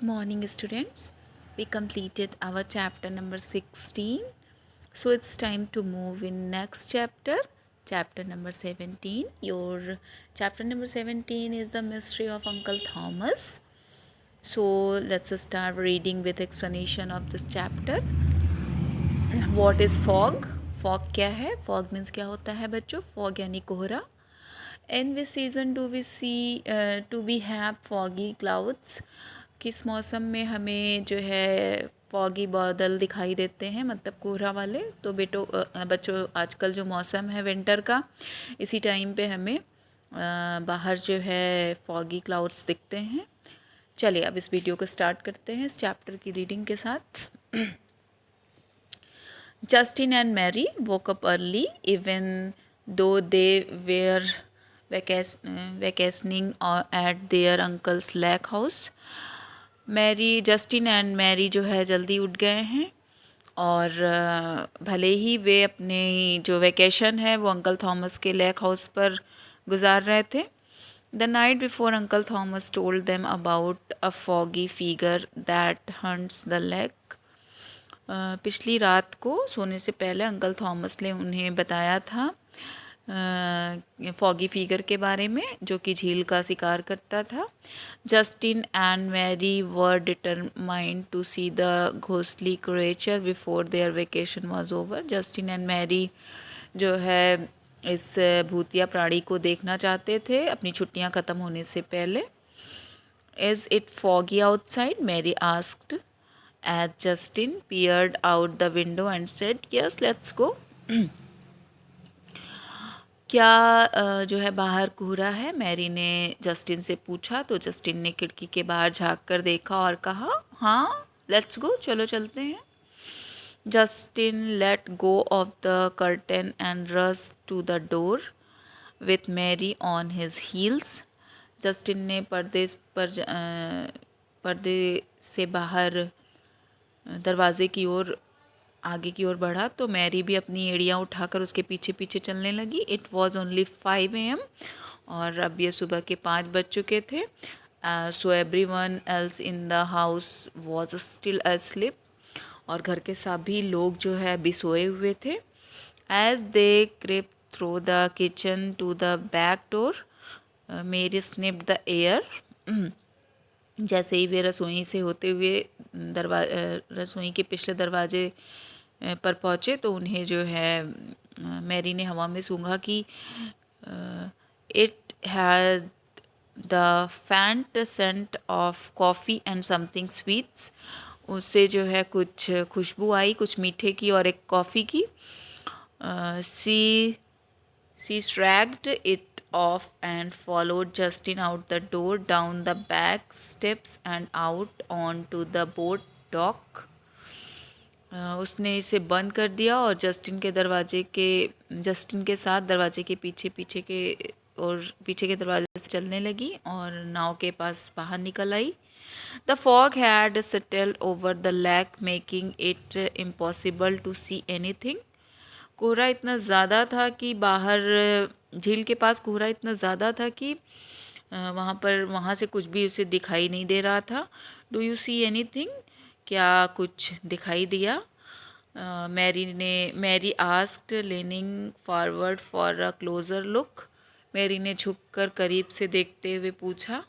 Morning, students. We completed our chapter number 16. So it's time to move in next chapter, chapter number 17. Your chapter number 17 is the mystery of Uncle Thomas. So let's start reading with explanation of this chapter. What is fog? Fog क्या है? Fog means क्या होता है बच्चों? Fog यानी कोहरा. In which season do we see to be have foggy clouds? किस मौसम में हमें जो है फॉगी बादल दिखाई देते हैं, मतलब कोहरा वाले? तो बच्चों आजकल जो मौसम है विंटर का, इसी टाइम पे हमें बाहर जो है फॉगी क्लाउड्स दिखते हैं. चलिए अब इस वीडियो को स्टार्ट करते हैं इस चैप्टर की रीडिंग के साथ. Justin and Mary woke up early, even though they were vacationing at their uncle's lake house. Justin and Mary जो है जल्दी उठ गए हैं और भले ही वे अपने जो वेकेशन है वो अंकल थॉमस के लेक हाउस पर गुजार रहे थे. The night before uncle Thomas told them about a foggy figure that hunts the lake. पिछली रात को सोने से पहले अंकल थॉमस ने उन्हें बताया था फॉगी फिगर के बारे में जो कि झील का शिकार करता था. Justin and Mary were determined to see the ghostly creature before their vacation was over. Justin and Mary जो है इस भूतिया प्राणी को देखना चाहते थे अपनी छुट्टियां ख़त्म होने से पहले. Is it foggy outside? Mary asked as Justin peered out the window and said, "Yes, let's go." क्या जो है बाहर कोहरा है? मैरी ने जस्टिन से पूछा तो जस्टिन ने खिड़की के बाहर झांक कर देखा और कहा, हाँ, लेट्स गो, चलो चलते हैं. Justin let go of the curtain and rush to the door with Mary on his heels. Justin ने पर्दे से बाहर दरवाज़े की ओर आगे की ओर बढ़ा तो मैरी भी अपनी एड़ियाँ उठाकर उसके पीछे पीछे चलने लगी. इट वॉज़ ओनली 5 AM और अब ये सुबह के 5 बज चुके थे. So every one else in the house was still asleep और घर के सभी लोग जो है अभी सोए हुए थे. As they crept through the kitchen to the back door Mary sniffed the air. जैसे ही वे रसोई से होते हुए रसोई के पिछले दरवाजे पर पहुँचे तो उन्हें जो है मैरी ने हवा में सूंघा कि it had the faint scent of coffee and something sweets. उससे जो है कुछ खुशबू आई, कुछ मीठे की और एक कॉफ़ी की. सी shrugged it off and followed Justin out the door, down the back steps and out onto the boat dock. उसने इसे बंद कर दिया और जस्टिन के साथ दरवाजे के पीछे के दरवाजे से चलने लगी और नाव के पास बाहर निकल आई. The fog had settled over the lake, making it impossible to see anything. कोहरा इतना ज़्यादा था कि झील के पास कोहरा इतना ज़्यादा था कि वहाँ से कुछ भी उसे दिखाई नहीं दे रहा था. Do you see anything? क्या कुछ दिखाई दिया? Mary asked leaning forward for a closer look. Mary ने झुककर करीब से देखते हुए पूछा.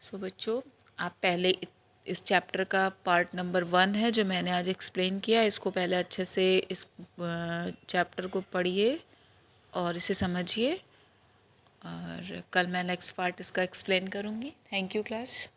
सो बच्चों, आप पहले इस चैप्टर का पार्ट नंबर 1 है जो मैंने आज एक्सप्लेन किया. इसको पहले अच्छे से इस चैप्टर को पढ़िए और इसे समझिए और कल मैं नेक्स्ट पार्ट इसका एक्सप्लेन करूँगी. Thank you class.